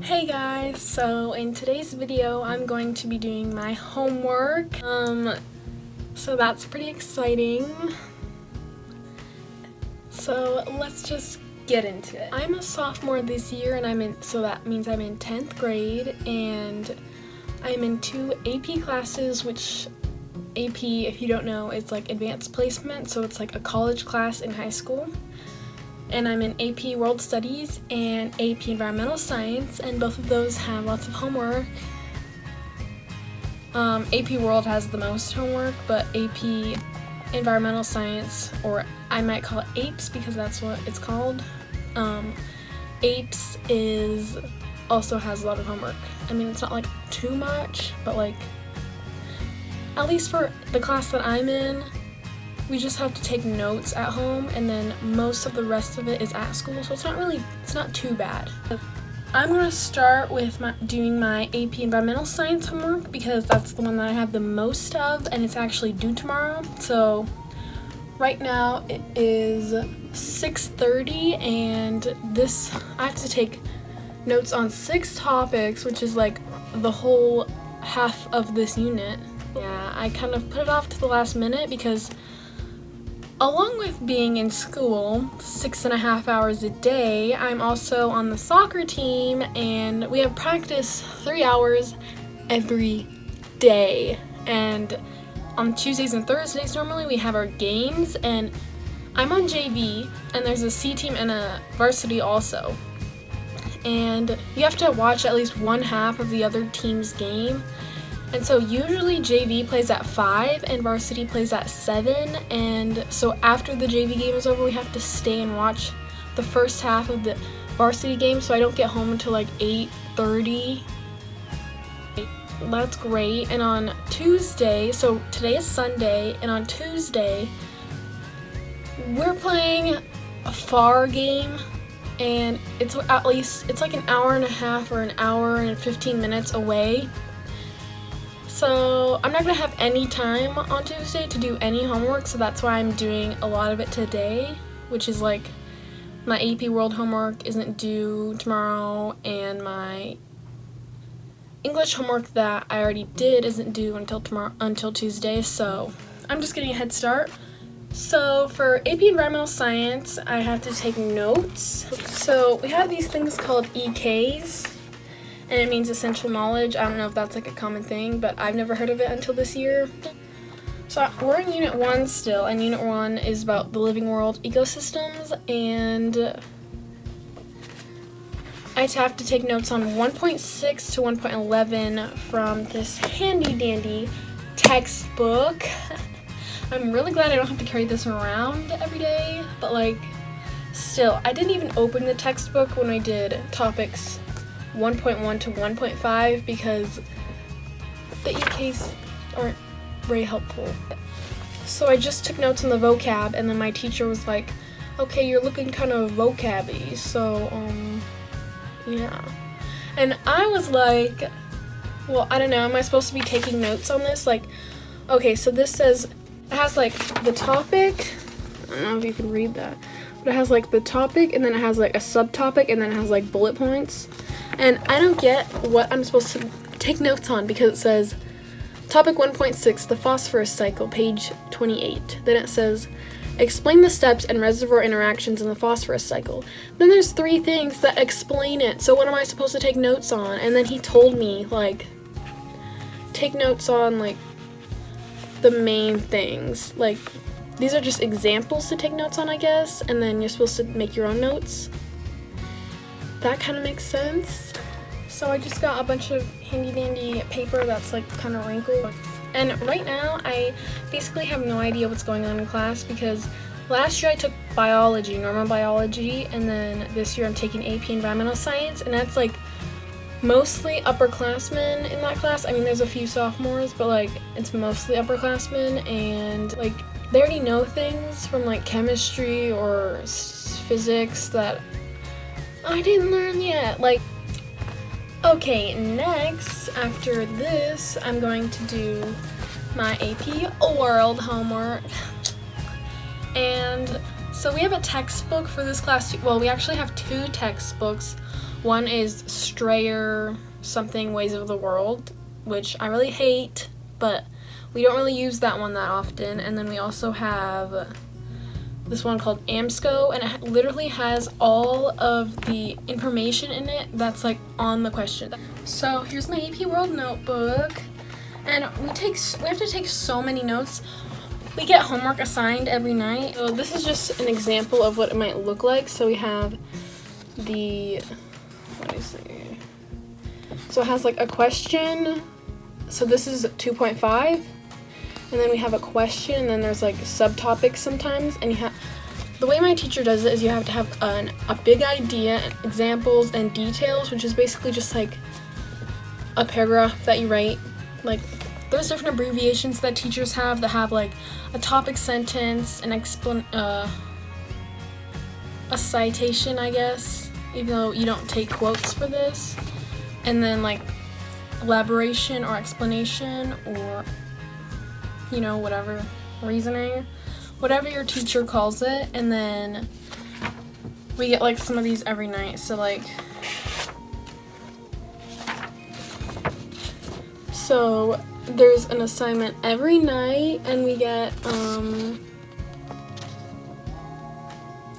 Hey guys, so in today's video I'm going to be doing my homework. So that's pretty exciting. So let's just get into it. I'm a sophomore this year and so that means I'm in 10th grade and I'm in 2 AP classes, which AP, if you don't know, is like advanced placement, so it's like a college class in high school. And I'm in AP World Studies and AP Environmental Science, and both of those have lots of homework. AP World has the most homework, but AP Environmental Science, or I might call it APES because that's what it's called, APES also has a lot of homework. I mean, it's not like too much, but like, at least for the class that I'm in, we just have to take notes at home, and then most of the rest of it is at school, so it's not too bad. I'm gonna start with doing my AP Environmental Science homework because that's the one that I have the most of, and it's actually due tomorrow. So right now it is 6:30, and I have to take notes on 6 topics, which is like the whole half of this unit. Yeah, I kind of put it off to the last minute because along with being in school 6.5 hours a day, I'm also on the soccer team, and we have practice 3 hours every day. And on Tuesdays and Thursdays, normally we have our games, and I'm on JV, and there's a C team and a varsity also. And you have to watch at least one half of the other team's game. And so usually JV plays at 5 and varsity plays at 7, and so after the JV game is over, we have to stay and watch the first half of the varsity game, so I don't get home until like 8:30. That's great. And on Tuesday, so today is Sunday, and on Tuesday we're playing a FAR game, and it's like an hour and a half or an hour and 15 minutes away. So I'm not going to have any time on Tuesday to do any homework, so that's why I'm doing a lot of it today, which is like my AP World homework isn't due tomorrow, and my English homework that I already did isn't due until Tuesday, so I'm just getting a head start. So for AP Environmental Science, I have to take notes. So we have these things called EKs. And it means essential knowledge. I don't know if that's like a common thing, but I've never heard of it until this year. So we're in Unit 1 still, and Unit 1 is about the living world ecosystems, and I have to take notes on 1.6 to 1.11 from this handy dandy textbook. I'm really glad I don't have to carry this around every day, but like, still, I didn't even open the textbook when I did topics 1.1 to 1.5 because the EKs aren't very helpful. So I just took notes on the vocab, and then my teacher was like, okay, you're looking kind of vocab-y, so yeah. And I was like, well, I don't know, am I supposed to be taking notes on this? Like, okay, so this says, it has like the topic, I don't know if you can read that, but it has like the topic, and then it has like a subtopic, and then it has like bullet points. And I don't get what I'm supposed to take notes on because it says topic 1.6, the phosphorus cycle, page 28. Then it says explain the steps and reservoir interactions in the phosphorus cycle. Then there's 3 things that explain it. So what am I supposed to take notes on? And then he told me, like, take notes on like the main things. Like, these are just examples to take notes on, I guess, and then you're supposed to make your own notes. That kind of makes sense. So I just got a bunch of handy dandy paper that's like kind of wrinkled. And right now I basically have no idea what's going on in class because last year I took biology, normal biology, and then this year I'm taking AP Environmental Science, and that's like mostly upperclassmen in that class. I mean, there's a few sophomores, but like it's mostly upperclassmen, and like they already know things from like chemistry or physics that I didn't learn yet. Like, okay, next, after this, I'm going to do my AP World homework. And so we have a textbook for this class. Well, we actually have 2 textbooks. One is Strayer something Ways of the World, which I really hate, but we don't really use that one that often. And then we also have this one called AMSCO, and it literally has all of the information in it that's like on the question. So here's my AP World notebook, and we have to take so many notes. We get homework assigned every night. So this is just an example of what it might look like. So we have the, let me see. So it has like a question. So this is 2.5. And then we have a question, and then there's like subtopics sometimes. And you have, the way my teacher does it is you have to have a big idea, examples, and details, which is basically just like a paragraph that you write. Like, there's different abbreviations that teachers have that have like a topic sentence, an a citation, I guess, even though you don't take quotes for this, and then like elaboration or explanation, or you know, whatever, reasoning, whatever your teacher calls it. And then we get like some of these every night. So like, so there's an assignment every night, and we get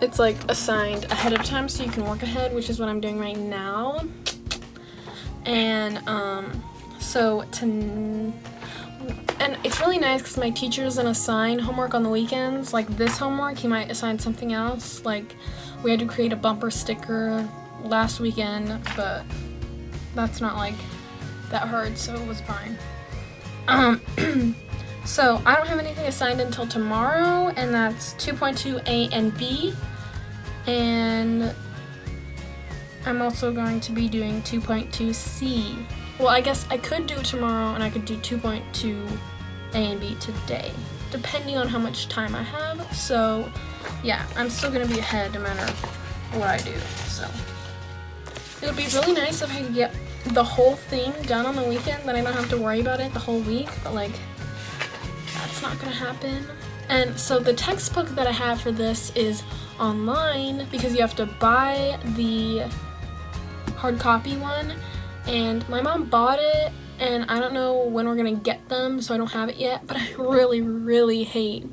it's like assigned ahead of time so you can work ahead, which is what I'm doing right now. And and it's really nice because my teacher doesn't assign homework on the weekends. Like this homework, he might assign something else. Like we had to create a bumper sticker last weekend, but that's not like that hard, so it was fine. So I don't have anything assigned until tomorrow, and that's 2.2 A and B. And I'm also going to be doing 2.2 C. Well, I guess I could do it tomorrow, and I could do 2.2 A and B today, depending on how much time I have. So yeah, I'm still gonna be ahead no matter what I do. So it would be really nice if I could get the whole thing done on the weekend, then I don't have to worry about it the whole week, but like, that's not gonna happen. And so the textbook that I have for this is online, because you have to buy the hard copy one. And my mom bought it, and I don't know when we're gonna get them, so I don't have it yet, but I really, really hate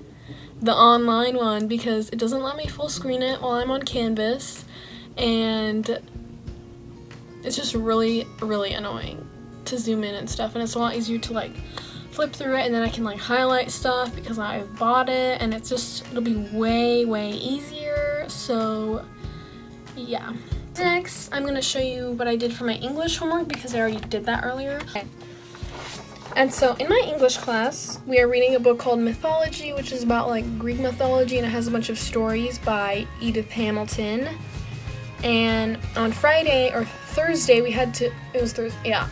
the online one because it doesn't let me full screen it while I'm on Canvas, and it's just really, really annoying to zoom in and stuff, and it's a lot easier to like flip through it, and then I can like highlight stuff because I've bought it, and it'll be way, way easier. So yeah. Next, I'm going to show you what I did for my English homework because I already did that earlier. And so in my English class, we are reading a book called Mythology, which is about like Greek mythology, and it has a bunch of stories by Edith Hamilton. And on Friday or Thursday, we had to,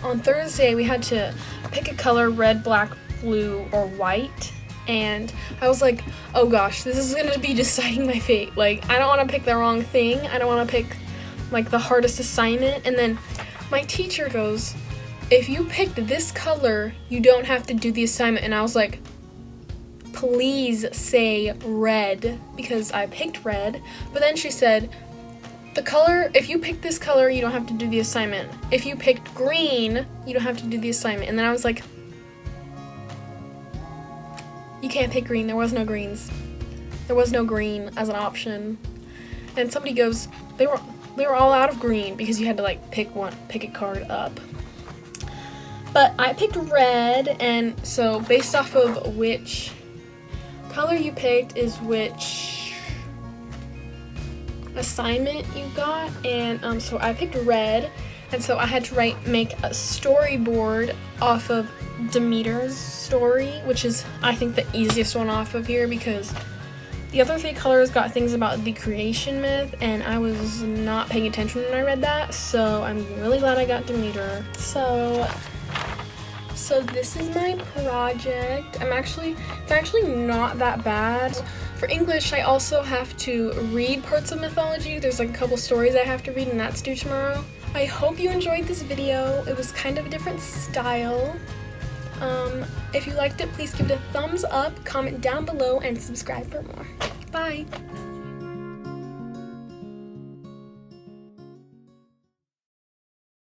on Thursday we had to pick a color, red, black, blue, or white. And I was like, oh gosh, this is going to be deciding my fate. Like, I don't want to pick the wrong thing. I don't want to pick like the hardest assignment. And then my teacher goes, if you picked this color, you don't have to do the assignment. And I was like, please say red, because I picked red. But then she said, the color, if you pick this color, you don't have to do the assignment. If you picked green, you don't have to do the assignment. And then I was like, you can't pick green. There was no greens. There was no green as an option. And somebody goes, they were all out of green because you had to like pick a card up. But I picked red, and so based off of which color you picked is which assignment you got. And so I picked red, and so I had to make a storyboard off of Demeter's story, which is I think the easiest one off of here because the other three colors got things about the creation myth, and I was not paying attention when I read that, so I'm really glad I got Demeter. So this is my project. It's actually not that bad. For English, I also have to read parts of mythology. There's like a couple stories I have to read, and that's due tomorrow. I hope you enjoyed this video. It was kind of a different style. If you liked it, please give it a thumbs up, comment down below, and subscribe for more. Bye!